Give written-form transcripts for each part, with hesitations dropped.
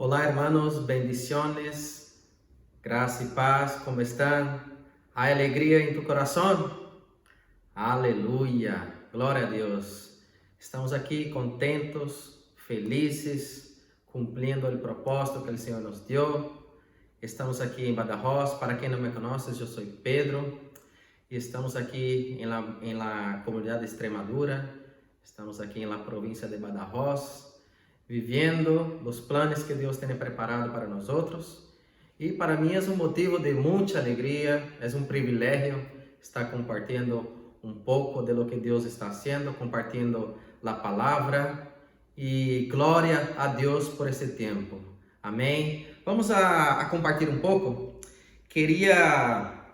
Olá, hermanos, bendiciones, graça y paz, ¿cómo están? ¿Hay alegría en tu corazón? Aleluya, gloria a Dios. Estamos aquí contentos, felices, cumpliendo el propósito que el Señor nos dio. Estamos aquí en Badajoz. Para quien no me conoce, yo soy Pedro y estamos aquí en la comunidad de Extremadura. Estamos aquí en la provincia de Badajoz, viviendo los planes que Dios tiene preparado para nosotros. Y para mí es un motivo de mucha alegría, es un privilegio estar compartiendo un poco de lo que Dios está haciendo, compartiendo la palabra, y gloria a Dios por ese tiempo. Amén. Vamos a compartir un poco. Quería,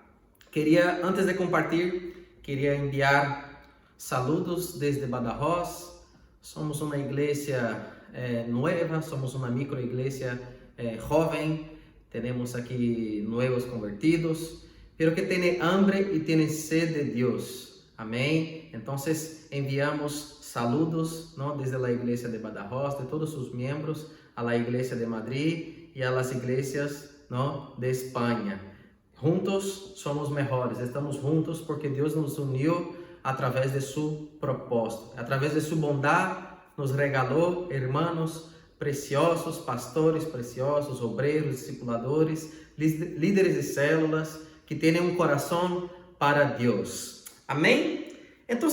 antes de compartir, quería enviar saludos desde Badajoz. Somos una iglesia nueva, somos una microiglesia joven, tenemos aquí nuevos convertidos, pero que tiene hambre y tiene sed de Dios. Amén. Entonces enviamos saludos, ¿no?, desde la iglesia de Badajoz, de todos sus miembros, a la iglesia de Madrid y a las iglesias, ¿no?, de España. Juntos somos mejores, estamos juntos porque Dios nos unió a través de su propósito, a través de su bondad. Nos regalou hermanos preciosos, pastores preciosos, obreiros, discipuladores, líderes de células que têm um coração para Deus. Amém? Então,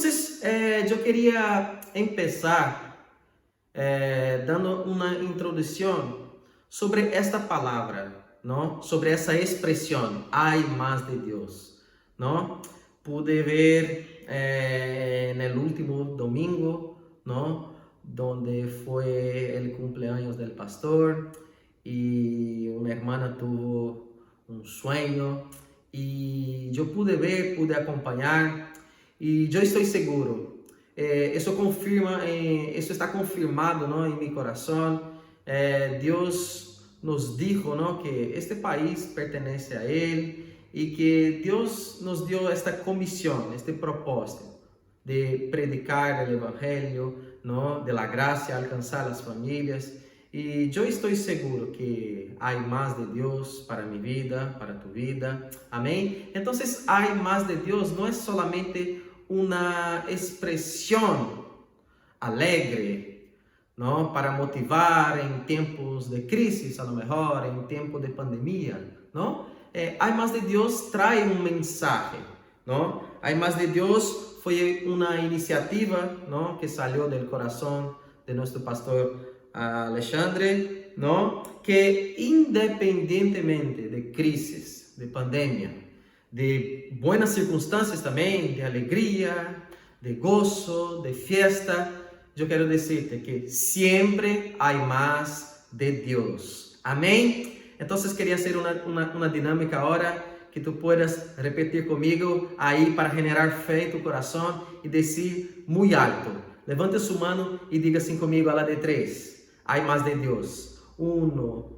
eu queria começar dando uma introdução sobre esta palavra, não? Sobre essa expressão, "Hay más de Deus", não? Pude ver no último domingo, não? Donde fue el cumpleaños del pastor y una hermana tuvo un sueño y yo pude ver, pude acompañar y yo estoy seguro, eso está confirmado, ¿no?, en mi corazón. Dios nos dijo, ¿no?, que este país pertenece a Él y que Dios nos dio esta comisión, este propósito de predicar el evangelio, ¿no?, de la gracia, alcanzar las familias. Y yo estoy seguro que hay más de Dios para mi vida, para tu vida. Amén. Entonces, hay más de Dios no es solamente una expresión alegre, ¿no?, para motivar en tiempos de crisis, a lo mejor en tiempos de pandemia, ¿no? Hay más de Dios trae un mensaje, ¿no? Hay más de Dios fue una iniciativa, ¿no?, que salió del corazón de nuestro pastor Alexandre, ¿no?, que independientemente de crisis, de pandemia, de buenas circunstancias también, de alegría, de gozo, de fiesta, yo quiero decirte que siempre hay más de Dios. Amén. Entonces quería hacer una dinámica ahora, que tú puedas repetir conmigo ahí para generar fe en tu corazón y decir muy alto. Levante su mano y diga así conmigo a la de 3. Hay más de Dios. 1,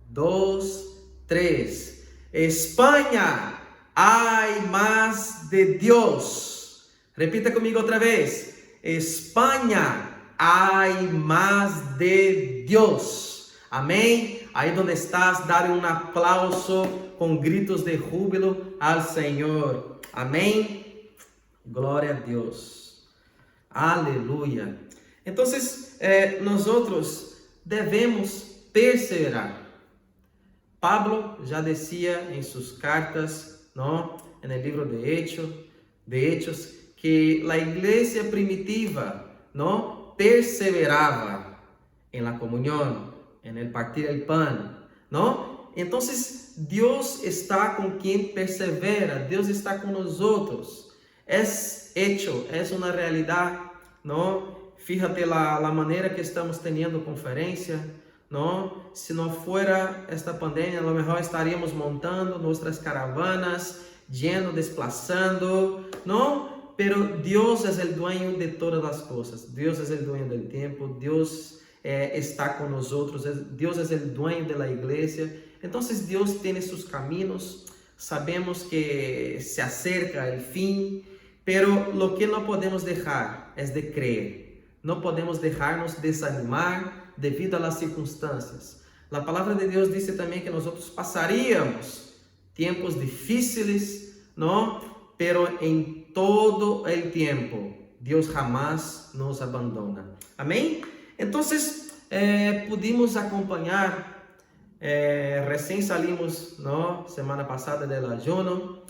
2, 3. España, hay más de Dios. Repita conmigo otra vez. España, hay más de Dios. Amén. Ahí donde estás, dale un aplauso con gritos de júbilo al Señor. Amén. Gloria a Dios. Aleluya. Entonces, nosotros debemos perseverar. Pablo ya decía en sus cartas, ¿no?, en el libro de Hechos, que la iglesia primitiva, ¿no?, perseveraba en la comunión, en el partir el pan, ¿no? Entonces, Dios está con quien persevera, Dios está con nosotros. Es hecho, es una realidad, ¿no? Fíjate la manera que estamos teniendo conferencia, ¿no? Si no fuera esta pandemia, a lo mejor estaríamos montando nuestras caravanas, yendo, desplazando, ¿no? Pero Dios es el dueño de todas las cosas, Dios es el dueño del tiempo, Dios está con nosotros, Dios es el dueño de la iglesia. Entonces Dios tiene sus caminos, sabemos que se acerca el fin, pero lo que no podemos dejar es de creer, no podemos dejarnos desanimar devido a las circunstancias, A palavra de Deus diz também que nós passaríamos tempos difíceis, não? Pero em todo el tempo, Deus jamás nos abandona. Amém? Então, pudimos acompanhar, recém salimos, não? Semana passada do ayuno,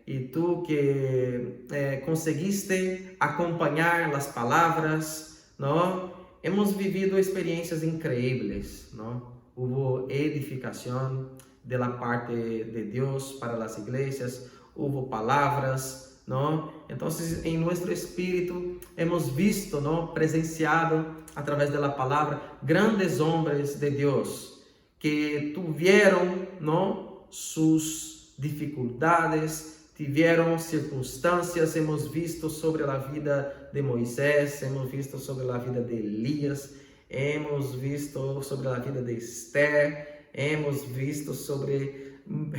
e tu que conseguiste acompanhar as palavras, não? Hemos vivido experiências increíbles, não? Houve edificação de la parte de Deus para as igrejas, houve palavras, não? Então, em nosso espírito, hemos visto, não? Presenciado, através da palavra, grandes homens de Deus, que tiveram, não? Suas dificuldades, tiveram circunstâncias. Hemos visto sobre a vida de Moisés, hemos visto sobre a vida de Elias, hemos visto sobre a vida de Esther, hemos visto sobre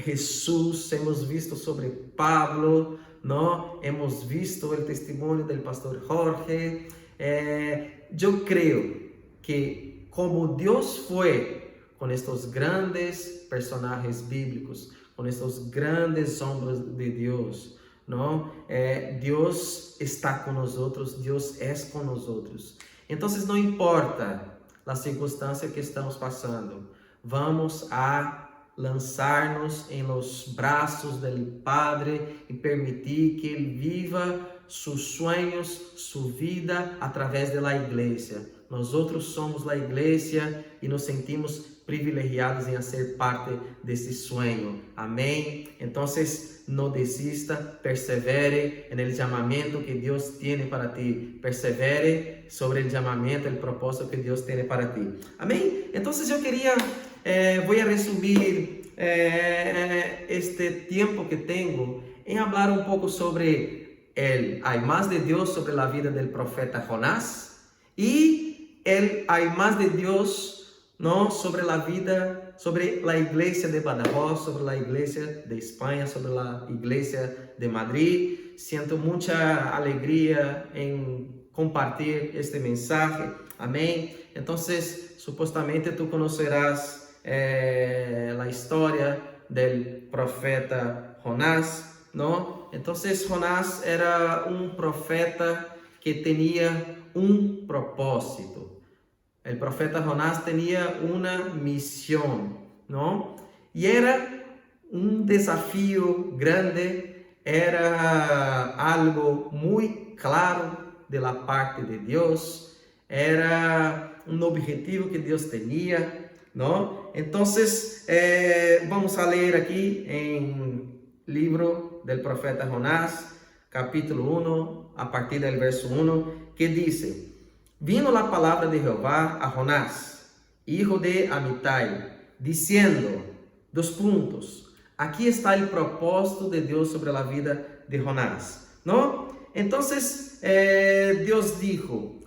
Jesus, hemos visto sobre Pablo, não? Hemos visto o testemunho do pastor Jorge. Eu creio que como Deus foi com estes grandes personagens bíblicos, com estes grandes homens de Deus, não? Deus está com nós, Deus é com nós. Então, não importa a circunstância que estamos passando, vamos a lançar-nos em los braços do Padre e permitir que Ele viva seus sonhos, sua vida através da igreja. Nós somos a igreja e nos sentimos privilegiados em ser parte desse sonho. Amém? Então, não desista, persevere no chamamento que Deus tem para ti. Persevere sobre o chamamento, o propósito que Deus tem para ti. Amém? Então, eu queria, vou resumir este tempo que tenho em falar pouco sobre Há mais de Deus sobre a vida do profeta Jonás e há mais de Deus, não, sobre a vida, sobre a igreja de Badajoz, sobre a igreja de Espanha, sobre a igreja de Madrid. Sinto muita alegria em compartilhar este mensagem. Amém? Então, supostamente tu conhecerás a história do profeta Jonás, não? Então, Jonás era profeta que tinha propósito. O profeta Jonás tinha uma missão, não? E era desafio grande, era algo muito claro da parte de Deus, era objetivo que Deus tinha, não? Então, vamos a ler aqui em livro do profeta Jonás, capítulo 1, a partir do verso 1, que diz: Vino a palavra de Jeová a Jonás, hijo de Amitai, dizendo, aqui está o propósito de Deus sobre a vida de Jonás, não? Então, Deus dijo,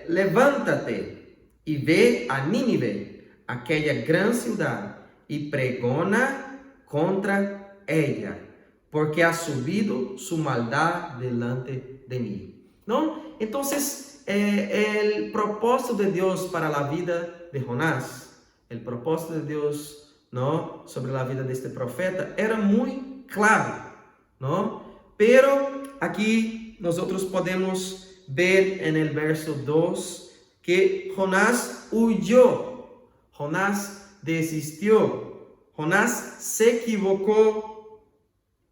levántate e ve a Nínive, aquela grande cidade, e pregona contra ella, porque ha subido su maldad delante de mí. ¿No? Entonces, el propósito de Dios para la vida de Jonás, el propósito de Dios, ¿no?, sobre la vida de este profeta era muy claro, ¿no? Pero aquí nosotros podemos ver en el verso 2 que Jonás huyó, Jonás desistió, Jonás se equivocó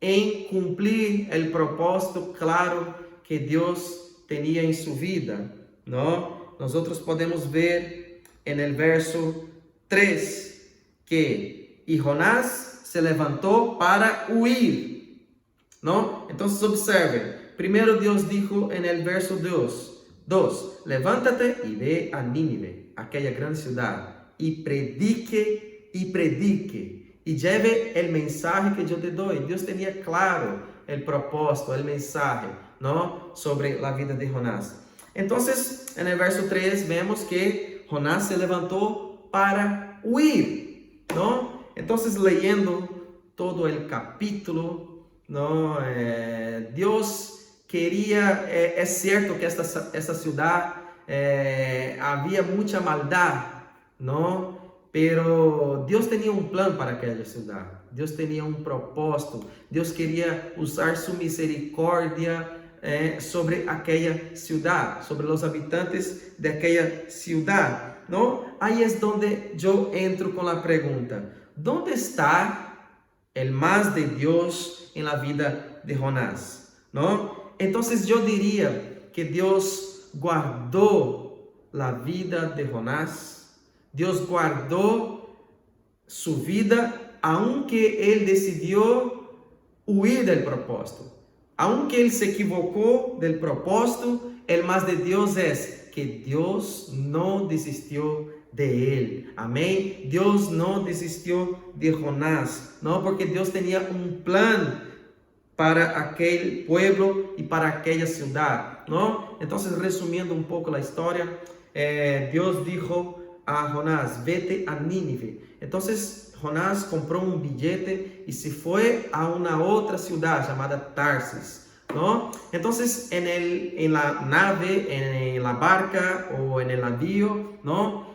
en cumplir el propósito claro que Dios tenía en su vida, ¿no? Nosotros podemos ver en el verso 3 que y Jonás se levantó para huir, ¿no? Entonces observen, primero Dios dijo en el verso 2, levántate y ve a Nínive, aquella gran ciudad, y predique, y lleve el mensaje que yo te doy. Dios tenía claro el propósito, el mensaje, ¿no?, sobre la vida de Jonás. Entonces, en el verso 3 vemos que Jonás se levantó para huir, ¿no? Entonces, leyendo todo el capítulo, ¿no?, Dios quería, es cierto que esta ciudad había mucha maldad, ¿no? Pero Dios tenía un plan para aquella ciudad. Dios tenía un propósito. Dios quería usar su misericordia sobre aquella ciudad, sobre los habitantes de aquella ciudad, ¿no? Ahí es donde yo entro con la pregunta: ¿dónde está el más de Dios en la vida de Jonás? ¿No? Entonces yo diría que Dios guardó la vida de Jonás. Dios guardó su vida, aunque él decidió huir del propósito. Aunque él se equivocó del propósito, el más de Dios es que Dios no desistió de él. Amén. Dios no desistió de Jonás, ¿no? Porque Dios tenía un plan para aquel pueblo y para aquella ciudad, ¿no? Entonces, resumiendo un poco la historia, Dios dijo a Jonás: vete a Nínive. Entonces Jonás compró un billete y se fue a una otra ciudad llamada Tarsis, ¿no? Entonces en la nave, en la barca o en el navío, ¿no?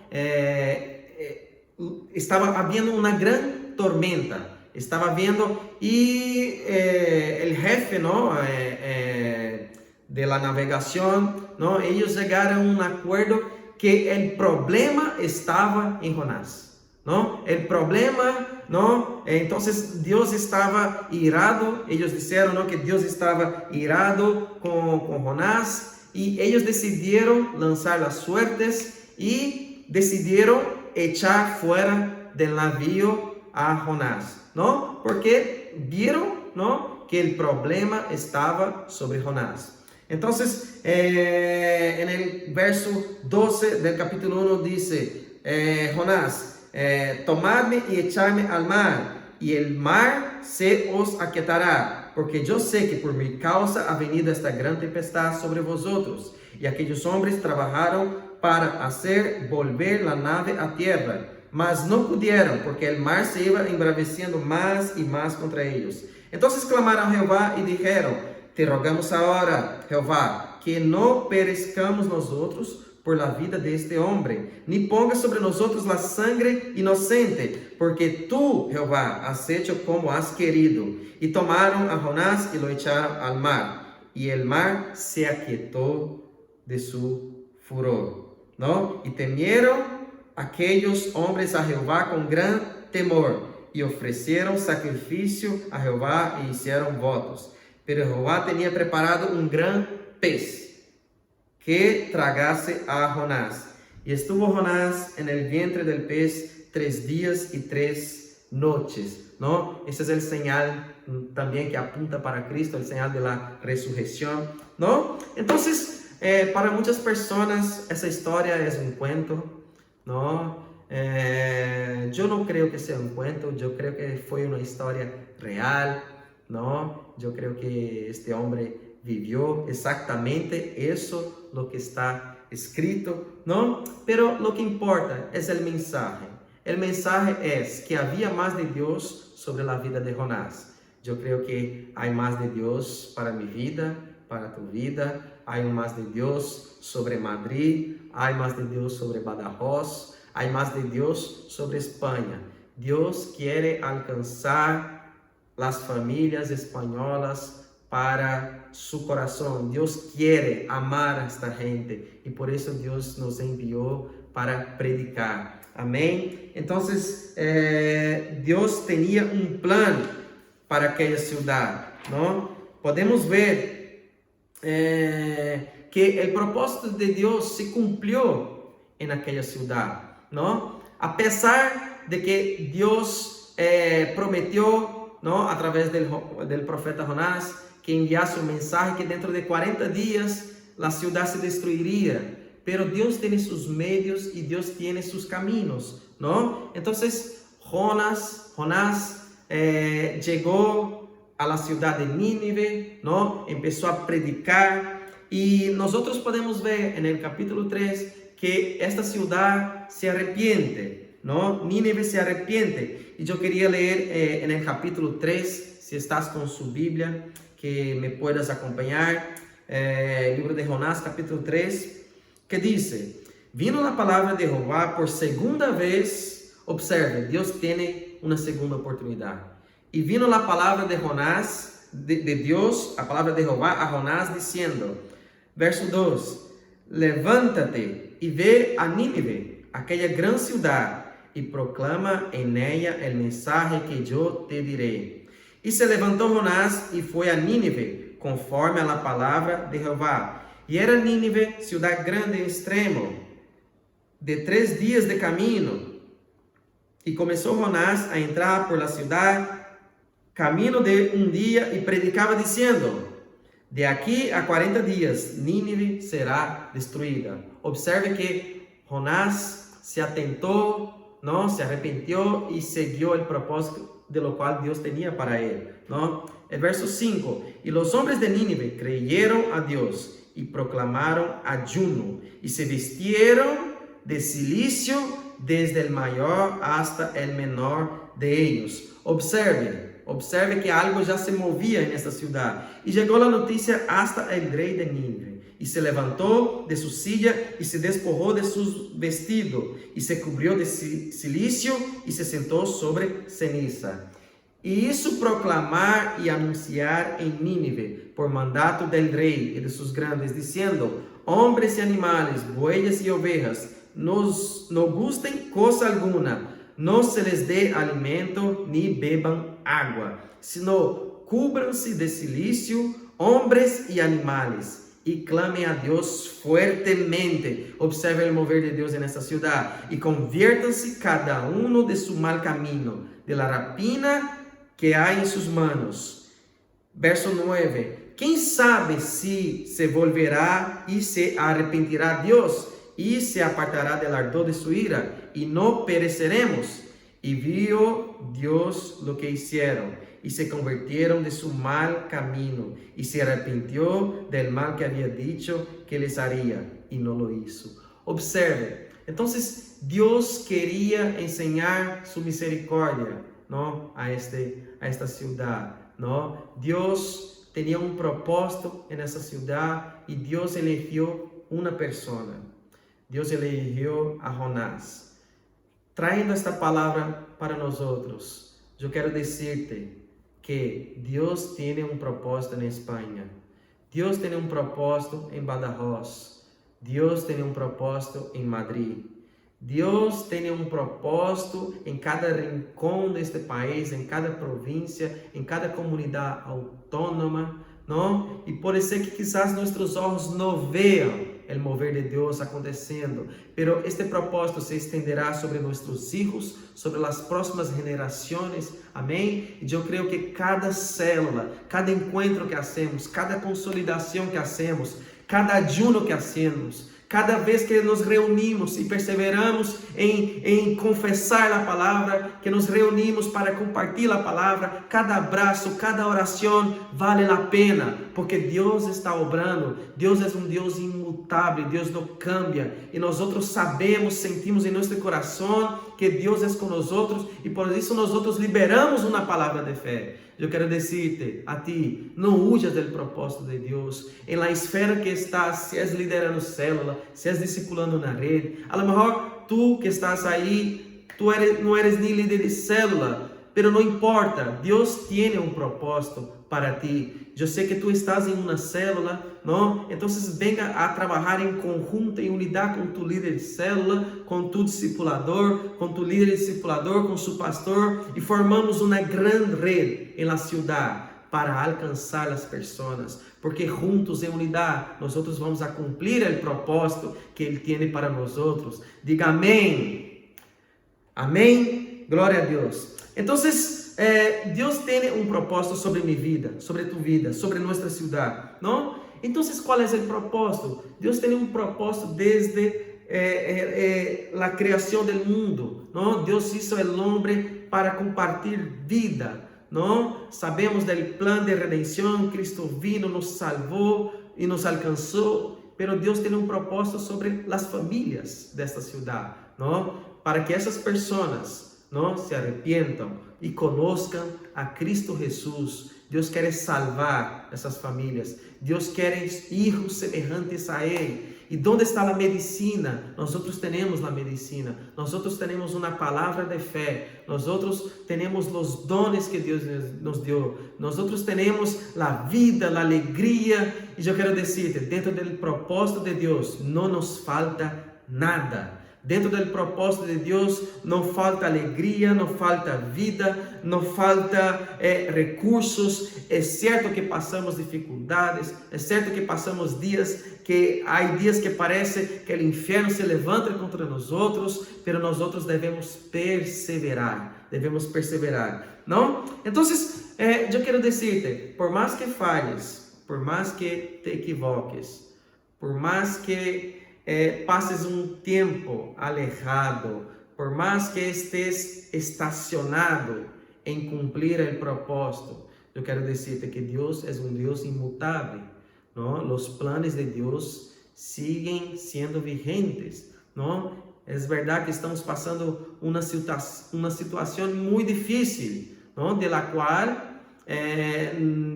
Estaba habiendo una gran tormenta. Estaba viendo y el jefe, ¿no? De la navegación, ¿no? Ellos llegaron a un acuerdo que el problema estaba en Jonás, ¿no? El problema, ¿no? Entonces Dios estaba irado. Ellos dijeron, ¿no?, que Dios estaba irado con Jonás, y ellos decidieron lanzar las suertes y decidieron echar fuera del navío a Jonás, ¿no? Porque vieron, ¿no?, que el problema estaba sobre Jonás. Entonces, en el verso 12 del capítulo 1 dice, Jonás, tomadme y echadme al mar, y el mar se os aquietará, porque yo sé que por mi causa ha venido esta gran tempestad sobre vosotros. Y aquellos hombres trabajaron para hacer volver la nave a tierra, mas no pudieron, porque el mar se iba embraveciendo más y más contra ellos. Entonces clamaron a Jehová y dijeron: te rogamos ahora, Jehová, que no perezcamos nosotros por la vida de este hombre, ni pongas sobre nosotros la sangre inocente, porque tú, Jehová, has hecho como has querido. Y tomaron a Jonás y lo echaron al mar, y el mar se aquietó de su furor, ¿no? Y temieron aquellos hombres a Jehová con gran temor, y ofrecieron sacrificio a Jehová y hicieron votos. Pero Jehová tenía preparado un gran pez que tragase a Jonás. Y estuvo Jonás en el vientre del pez 3 días y 3 noches, ¿no? Ese es el señal también que apunta para Cristo, el señal de la resurrección, ¿no? Entonces, para muchas personas esa historia es un cuento, ¿no? Yo no creo que sea un cuento, yo creo que fue una historia real, ¿no? Yo creo que este hombre vivió exactamente eso, lo que está escrito, ¿no? Pero lo que importa es el mensaje. El mensaje es que había más de Dios sobre la vida de Jonás. Yo creo que hay más de Dios para mi vida, para tu vida. Hay más de Dios sobre Madrid, hay más de Dios sobre Badajoz, hay más de Dios sobre España. Dios quiere alcanzar las familias españolas para su corazón. Dios quiere amar a esta gente y por eso Dios nos envió para predicar. Amén. Entonces, Dios tenía un plan para aquella ciudad, ¿no? Podemos ver que el propósito de Dios se cumplió en aquella ciudad, ¿no? A pesar de que Dios prometió, ¿no?, a través del profeta Jonás, que enviase un mensaje que dentro de 40 días la ciudad se destruiría. Pero Dios tiene sus medios y Dios tiene sus caminos, ¿no? Entonces Jonás llegó a la ciudad de Nínive, ¿no? Empezó a predicar y nosotros podemos ver en el capítulo 3 que esta ciudad se arrepiente, ¿no? Nínive se arrepiente. Y yo quería leer en el capítulo 3, si estás con su Biblia, que me puedas acompañar, el libro de Jonás, capítulo 3, que dice: Vino la palabra de Jehová por segunda vez. Observe, Dios tiene una segunda oportunidad. Y vino la palabra de Jonás, de Dios, la palabra de Jehová a Jonás diciendo, verso 2, levántate y ve a Nínive, aquella gran ciudad, y proclama en ella el mensaje que yo te diré. Y se levantó Jonás y fue a Nínive, conforme a la palabra de Jehová. Y era Nínive ciudad grande en extremo, de 3 días de camino. Y comenzó Jonás a entrar por la ciudad, camino de un día, y predicaba diciendo, de aquí a 40 días, Nínive será destruida. Observe que Jonás se atentó, ¿no? Se arrepintió y siguió el propósito de lo cual Dios tenía para él, ¿no? El verso 5, y los hombres de Nínive creyeron a Dios y proclamaron ayuno y se vistieron de cilicio desde el mayor hasta el menor de ellos. Observe que algo ya se movía en esta ciudad. Y llegó la noticia hasta el rey de Nínive. Y se levantó de su silla y se despojó de su vestido y se cubrió de cilicio y se sentó sobre ceniza. Y hizo proclamar y anunciar en Nínive por mandato del rey y de sus grandes, diciendo, hombres y animales, bueyes y ovejas, no gusten cosa alguna, no se les dé alimento ni beban agua, sino cúbranse de cilicio, hombres y animales, y clamen a Dios fuertemente. Observe el mover de Dios en esta ciudad, y conviértanse cada uno de su mal camino, de la rapina que hay en sus manos. Verso 9, ¿quién sabe si se volverá y se arrepentirá Dios y se apartará del ardor de su ira y no pereceremos? Y vio Dios lo que hicieron y se convirtieron de su mal camino y se arrepintió del mal que había dicho que les haría y no lo hizo. Observe, entonces Dios quería enseñar su misericordia, ¿no? a esta ciudad, ¿no? Dios tenía un propósito en esa ciudad y Dios eligió una persona. Dios eligió a Jonás. Trayendo esta palabra para nosotros, yo quiero decirte que Dios tiene un propósito en España. Dios tiene un propósito en Badajoz. Dios tiene un propósito en Madrid. Dios tiene un propósito en cada rincón de este país, en cada provincia, en cada comunidad autónoma, ¿no? Y puede ser que quizás nuestros ojos no vean el mover de Dios aconteciendo, pero este propósito se extenderá sobre nuestros hijos, sobre las próximas generaciones, amén. Y yo creo que cada célula, cada encuentro que hacemos, cada consolidación que hacemos, cada ayuno que hacemos, cada vez que nos reunimos y perseveramos en confesar la palabra, que nos reunimos para compartir la palabra, cada abrazo, cada oración vale la pena, porque Dios está obrando. Dios es un Dios inmutable, Dios no cambia, y nosotros sabemos, sentimos en nuestro corazón que Dios es con nosotros, y por eso nosotros liberamos una palabra de fe. Eu quero dizer-te a ti, não huyas do propósito de Deus. Em la esfera que estás, se és liderando célula, se és discipulando na rede, a lo mejor tu que estás aí, não eres nem líder de célula, pero não importa, Deus tem um propósito para ti. Eu sei que tu estás em uma célula, não? Então, venga a trabalhar em conjunto, em unidade com tu líder de célula, com tu discipulador, com tu líder discipulador, com su pastor, e formamos uma grande rede em la ciudad para alcançar as pessoas, porque juntos em unidade nós vamos a cumprir o propósito que Ele tem para nós. Diga amém. Amém. Glória a Deus. Então, Deus tem um propósito sobre minha vida, sobre tu vida, sobre nossa cidade, não? Então, qual é o propósito? Deus tem um propósito desde a criação do mundo, não? Deus hizo o homem para compartilhar vida, não? Sabemos do plano de redenção. Cristo vino, nos salvou e nos alcançou, pero Deus tem um propósito sobre as famílias desta cidade, não? Para que essas pessoas não se arrepientam e conozcam a Cristo Jesus. Deus quer salvar essas famílias. Deus quer hijos semelhantes a Ele. ¿Y dónde está la medicina? Nosotros tenemos la medicina. Nosotros tenemos una palabra de fe. Nosotros tenemos los dones que Dios nos dio. Nosotros tenemos la vida, la alegría. Y yo quiero decirte, dentro del propósito de Dios no nos falta nada. Dentro del propósito de Dios no falta alegría, no falta vida, no falta recursos. Es cierto que pasamos dificultades, es cierto que pasamos días que hay días que parece que el infierno se levanta contra nosotros, pero nosotros debemos perseverar, ¿no? Entonces, yo quiero decirte, por más que falles, por más que te equivoques, por más que pases un tiempo alejado, por más que estés estacionado en cumplir el propósito, yo quiero decirte que Dios es un Dios inmutable, ¿no? Los planes de Dios siguen siendo vigentes, ¿no? Es verdad que estamos pasando una situación muy difícil, ¿no? De la cual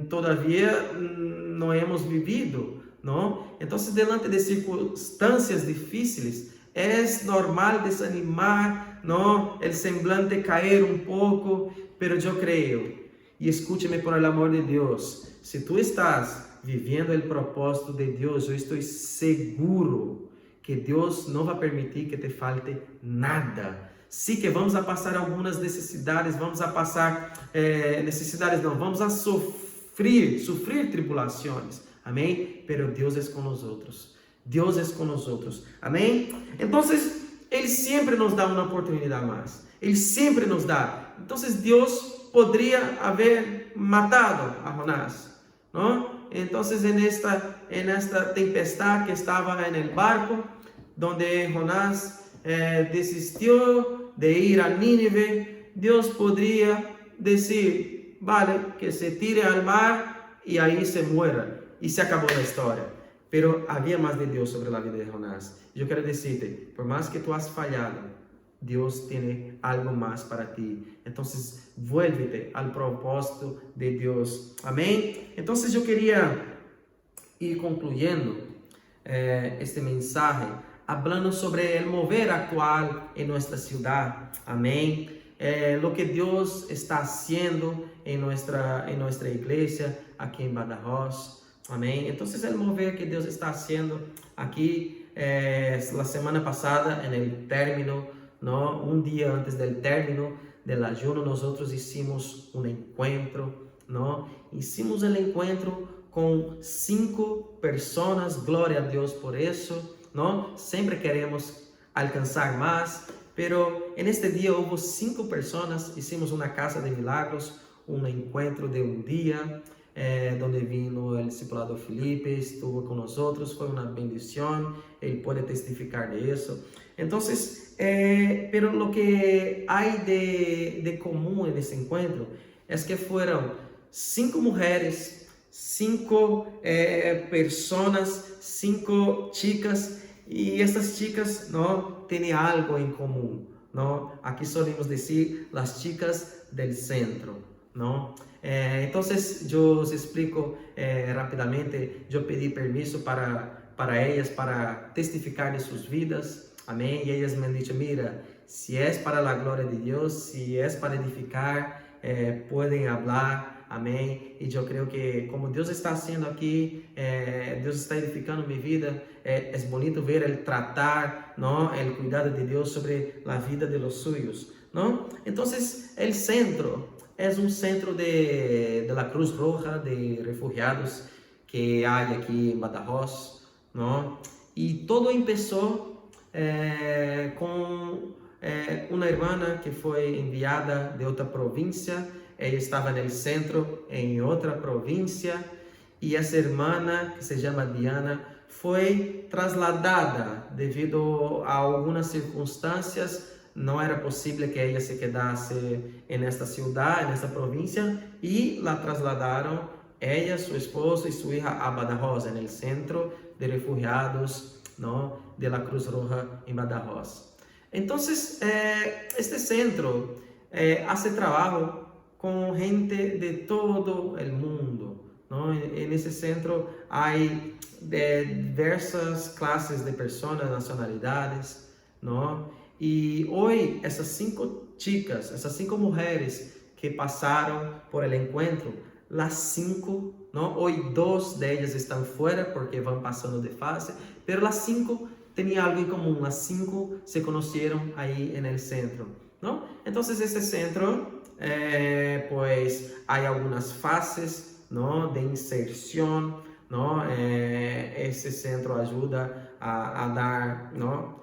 todavía no hemos vivido, ¿no? Entonces, delante de circunstancias difíciles, es normal desanimar, ¿no? El semblante caer un poco, pero yo creo, y escúcheme por el amor de Dios, si tú estás viviendo el propósito de Dios, yo estoy seguro que Dios no va a permitir que te falte nada. Sí que vamos a pasar algunas necesidades, vamos a pasar vamos a sufrir tribulaciones. Amém? Pero Deus é com nós outros. Deus é com nós outros. Amém? Então, Ele sempre nos dá uma oportunidade mais. Ele sempre nos dá. Então, Deus poderia haver matado a Jonás, não? Então, en esta tempestade que estava no barco, onde Jonás desistiu de ir a Nínive, Deus poderia dizer, vale, que se tire al mar e aí se muera. Y se acabó la historia. Pero había más de Dios sobre la vida de Jonás. Yo quiero decirte, por más que tú has fallado, Dios tiene algo más para ti. Entonces, vuélvete al propósito de Dios. Amén. Entonces, yo quería ir concluyendo este mensaje, hablando sobre el mover actual en nuestra ciudad. Amén. Lo que Dios está haciendo en nuestra iglesia, aquí en Badajoz. Amém? Então, o mover que Deus está fazendo aqui, la semana passada, no término, ¿no? Un día antes del término del ayuno, nosotros hicimos un encuentro, ¿no? Hicimos el encuentro con 5 personas, gloria a Dios por eso, ¿no? Siempre queremos alcanzar más, pero en este día hubo 5 personas, hicimos una casa de milagros, un encuentro de un día, donde vino el discipulador Felipe, estuvo con nosotros, fue una bendición, él puede testificar de eso. Entonces, pero lo que hay de común en ese encuentro es que fueron 5 mujeres, 5 personas, 5 chicas, y estas chicas, ¿no? Tienen algo en común, ¿no? Aquí solemos decir las chicas del centro, ¿no? Entonces yo os explico rápidamente. Yo pedí permiso para ellas para testificar de sus vidas, amén, y ellas me han dicho, mira, si es para la gloria de Dios, si es para edificar, pueden hablar, amén. Y yo creo que como Dios está haciendo aquí, Dios está edificando mi vida, es bonito ver el tratar, ¿no? El cuidado de Dios sobre la vida de los suyos, ¿no? Entonces el centro es un centro de la Cruz Roja de refugiados que hay aquí en Badajoz, ¿no? Y todo empezó con una hermana que fue enviada de otra provincia. Ella estaba en el centro, en otra provincia, y esa hermana, que se llama Diana, fue trasladada debido a algunas circunstancias. No era posible que ella se quedase en esta ciudad, en esta provincia, y la trasladaron, ella, su esposo y su hija, a Badajoz, en el centro de refugiados, ¿no? De la Cruz Roja en Badajoz. Entonces, este centro hace trabajo con gente de todo el mundo, ¿no? En ese centro hay diversas clases de personas, nacionalidades, ¿no? Y hoy esas 5 chicas, esas 5 mujeres que pasaron por el encuentro, las 5, ¿no? Hoy 2 de ellas están fuera porque van pasando de fase, pero las 5 tenían algo en común, las 5 se conocieron ahí en el centro, ¿no? Entonces este centro, pues hay algunas fases, ¿no? De inserción, ¿no? Ese centro ayuda a dar, ¿no?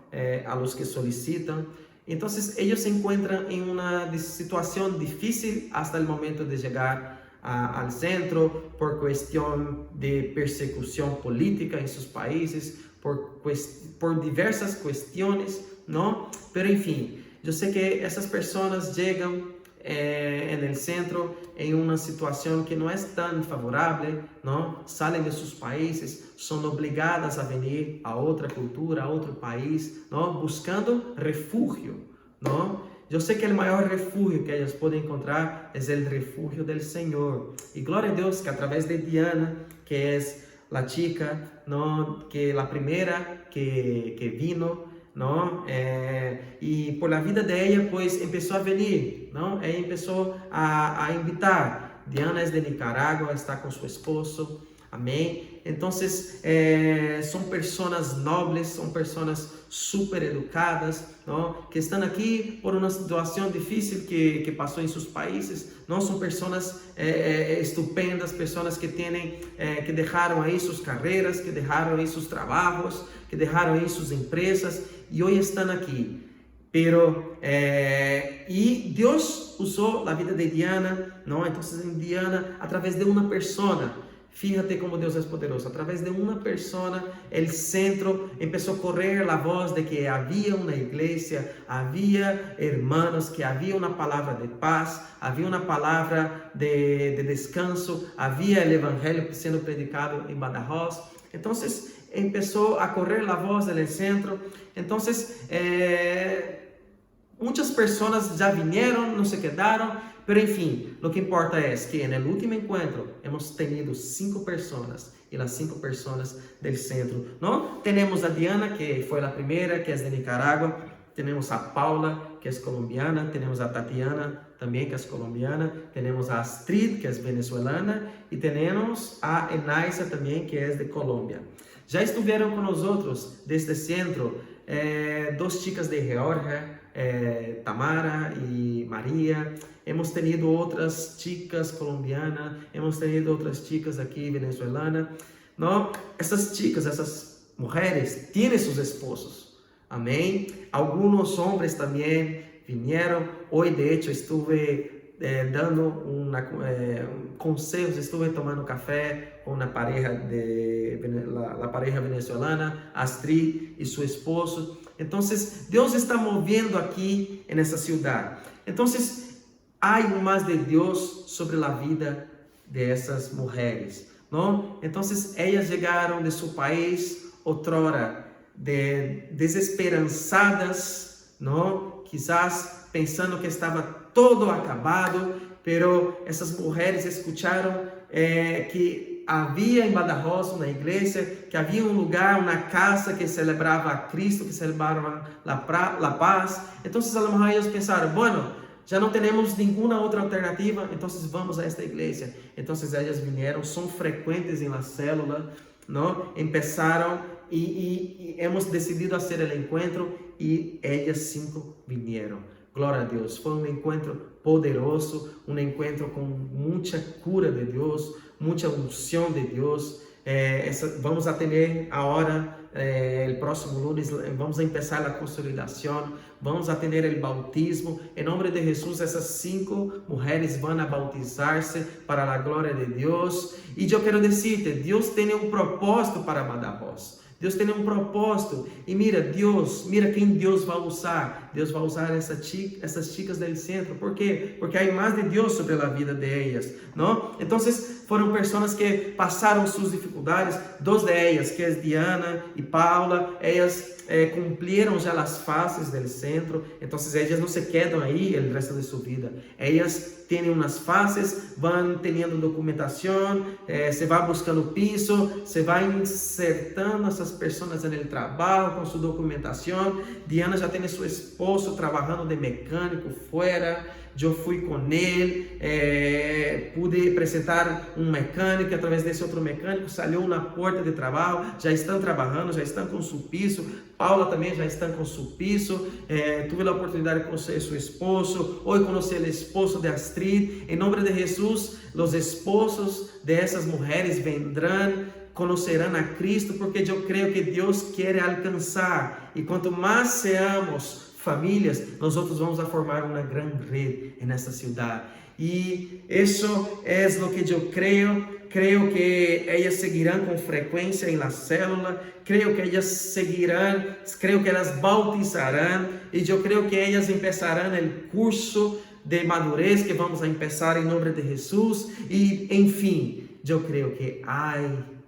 A los que solicitan. Entonces ellos se encuentran en una situación difícil hasta el momento de llegar al centro por cuestión de persecución política en sus países, por diversas cuestiones, ¿no? Pero en fin, yo sé que esas personas llegan en el centro en una situación que no es tan favorable, ¿no? Salen de sus países, son obligadas a venir a otra cultura, a otro país, ¿no? Buscando refugio, ¿no? Yo sé que el mayor refugio que ellos pueden encontrar es el refugio del Señor. Y gloria a Dios que a través de Diana, que es la chica, ¿no? Que la primera que vino, ¿no? Y por la vida de ella, pues empezó a venir, ¿no? Ella empezó a invitar. Diana es de Nicaragua, está con su esposo, amén. Entonces, son personas nobles, son personas súper educadas, ¿no? Que están aquí por una situación difícil que pasó en sus países, ¿no? Son personas estupendas, personas que tienen, que dejaron ahí sus carreras, que dejaron ahí sus trabajos, que dejaron ahí sus empresas y hoy están aquí. Pero, y Dios usó la vida de Diana, ¿no? Entonces en Diana, a través de una persona, fíjate cómo Dios es poderoso, a través de una persona, el centro empezó a correr la voz de que había una iglesia, había hermanos, que había una palabra de paz, había una palabra de descanso, había el evangelio siendo predicado en Badajoz. Entonces empezó a correr la voz del centro. Entonces muchas personas ya vinieron, no se quedaron. Pero en fin, lo que importa es que en el último encuentro hemos tenido 5 personas y las 5 personas del centro, ¿no? Tenemos a Diana, que fue la primera, que es de Nicaragua. Tenemos a Paula, que es colombiana. Tenemos a Tatiana, también que es colombiana. Tenemos a Astrid, que es venezolana. Y tenemos a Enaisa también, que es de Colombia. Ya estuvieron con nosotros desde centro 2 chicas de Georgia, Tamara y María. Hemos tenido otras chicas colombianas, hemos tenido otras chicas aquí venezolanas, ¿no? Estas chicas, esas mujeres tienen sus esposos, amén. Algunos hombres también vinieron. Hoy de hecho estuve dando consejos, estuve tomando café con una pareja la pareja venezolana, Astrid y su esposo. Entonces Dios está moviendo aquí en esa ciudad. Entonces hay más de Dios sobre la vida de esas mujeres, ¿no? Entonces ellas llegaron de su país otrora desesperanzadas, ¿no? Quizás pensando que estaba todo acabado, pero esas mujeres escucharon que havia em Badajoz uma igreja, que havia um lugar, uma casa que celebrava a Cristo, que celebrava a paz. Então, a lo mejor eles pensaram, bueno, já não temos nenhuma outra alternativa, então vamos a esta igreja. Então, elas vieram, são frequentes em la célula, não? Empezaram e hemos decidido fazer o encontro e elas 5 vieram. Glória a Deus, foi um encontro poderoso, um encontro com muita cura de Deus, muita unção de Deus. Vamos a ter agora, o próximo lunes, vamos a empezar a consolidação, vamos a ter o bautismo. Em nome de Jesus, essas 5 mulheres vão a bautizar-se para a glória de Deus. E eu quero dizer-te, Deus tem um propósito para Badajoz. Deus tem um propósito. E mira, mira quem Deus vai usar. Deus vai usar essas chicas do centro. Por quê? Porque há mais de Deus sobre a vida de elas, não? Então, foram pessoas que passaram suas dificuldades, duas de elas, que é Diana e Paula, elas cumpriram já as fases do centro, então elas não se quedam aí o resto de sua vida, elas têm umas fases, vão tendo documentação, se vai buscando piso, se vai insertando essas pessoas no trabalho com sua documentação. Diana já tem seu esposo trabalhando de mecânico fora. Eu fui com ele, pude apresentar um mecânico, através desse outro mecânico saiu uma porta de trabalho, já estão trabalhando, já estão com seu piso. Paula também já está com seu piso. Tive a oportunidade de conhecer seu esposo, hoje conheci o esposo de Astrid. Em nome de Jesus, os esposos de essas mulheres vendrão, conocerão a Cristo, porque eu creio que Deus quer alcançar, e quanto mais seamos famílias, nós outros vamos a formar uma grande rede nessa cidade. E isso é o que eu creio. Creio que elas seguirão com frequência na célula. Creio que elas seguirão. Creio que elas bautizarão. E eu creio que elas começarão o curso de madurez que vamos a começar em nome de Jesus. E, enfim, eu creio que há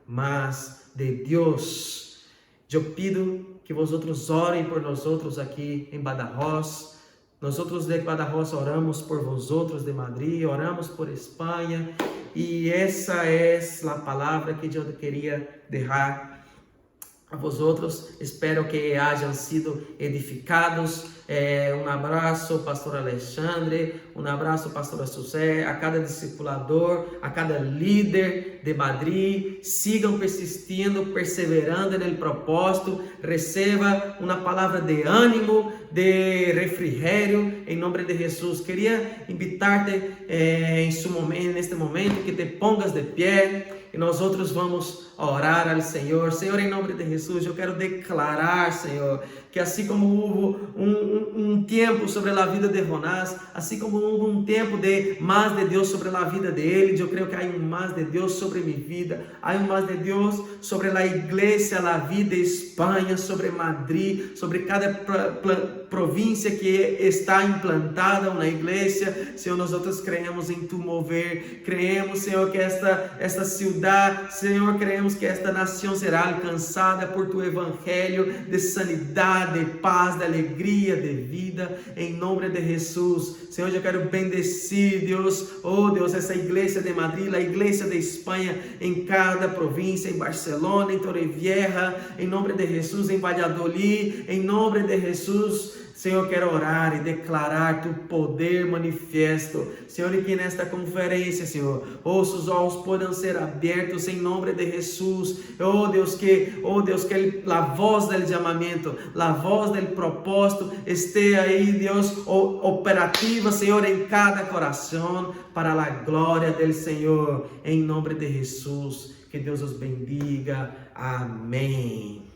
mais de Deus. Eu pido que vosotros orem por nós outros aqui em Badajoz. Nós outros de Badajoz oramos por vosotros de Madrid, oramos por Espanha, e essa é a palavra que eu queria deixar a vosotros. Espero que hajam sido edificados. Um abraço, pastor Alexandre, um abraço, pastora José, a cada discipulador, a cada líder de Madrid. Sigam persistindo, perseverando no propósito. Receba uma palavra de ânimo, de refrigério, em nome de Jesus. Queria invitar-te neste momento, que te pongas de pé, e nós outros vamos orar ao Senhor. Senhor, em nome de Jesus, eu quero declarar, Senhor, que assim como houve um tempo sobre a vida de Jonás, assim como houve um tempo de mais de Deus sobre a vida dele, eu creio que há um mais de Deus sobre minha vida, há um mais de Deus sobre a igreja, a vida de Espanha, sobre Madrid, sobre cada província que está implantada uma igreja. Senhor, nós outros creemos em tu mover, creemos, Senhor, que esta cidade, Senhor, creemos que esta nação será alcançada por tu evangelho de sanidade, de paz, de alegria, de vida, em nome de Jesus. Senhor, eu quero bendecir, Deus, oh Deus, essa igreja de Madrid, a igreja de Espanha, em cada província, em Barcelona, em Torrevieja, em nome de Jesus, em Valladolid, em nome de Jesus. Senhor, eu quero orar e declarar tu poder manifesto, Senhor, e que nesta conferência, Senhor, os olhos possam ser abertos em nome de Jesus. Oh Deus, que a voz do chamamento, a voz do propósito esteja aí, Deus, operativa, Senhor, em cada coração, para a glória do Senhor, em nome de Jesus. Que Deus os bendiga. Amém.